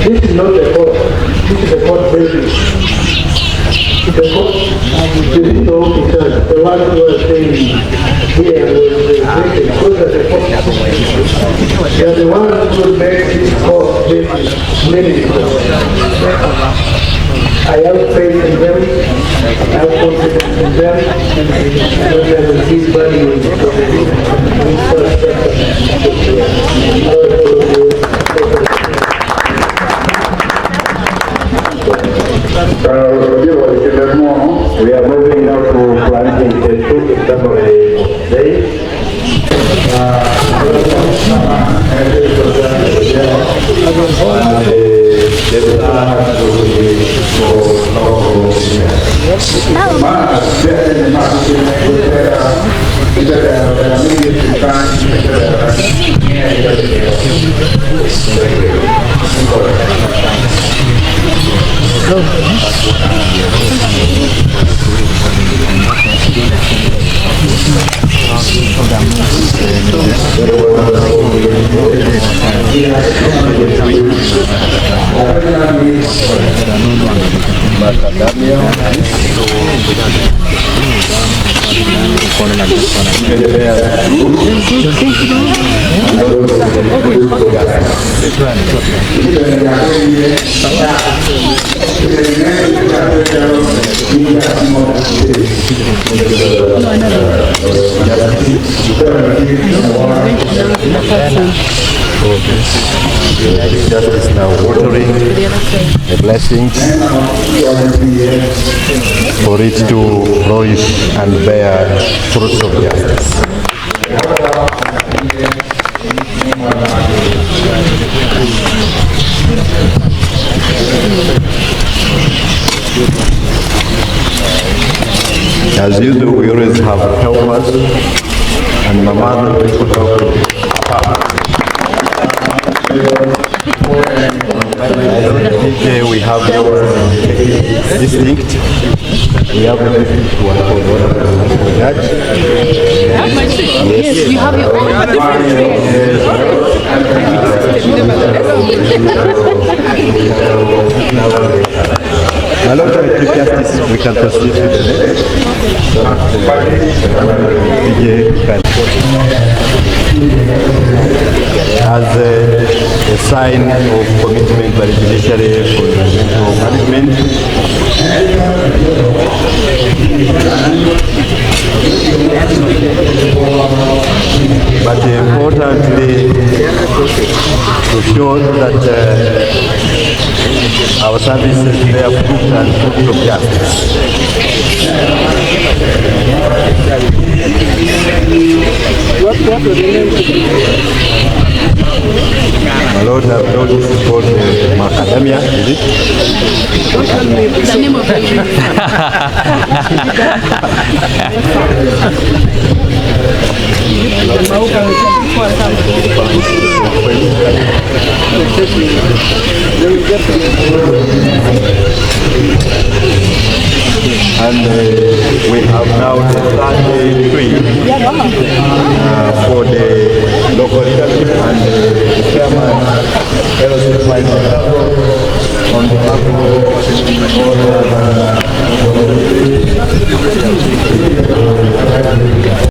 This is not the court. This is the court building. The court is the officers, the one who was staying here was the because of the court. They are the ones who make this court meaningful. I have faith in them, I have confidence in them, and I will see value in we are moving now to planting the two days. Just now watering the blessings for it to flourish and bear fruits of justice. As usual, we always have helpers, and my mother will help with here we have our district. We have a district to one for judge. Yes, you have your own Now, Chief Justice, we can proceed with the as a sign of commitment by the judiciary for management. But importantly, to show that our services bear fruit and fruit of justice. My Lord, I've known this is called Macadamia, is it? the name of And we have now the third tree for the local leadership and the chairman on behalf of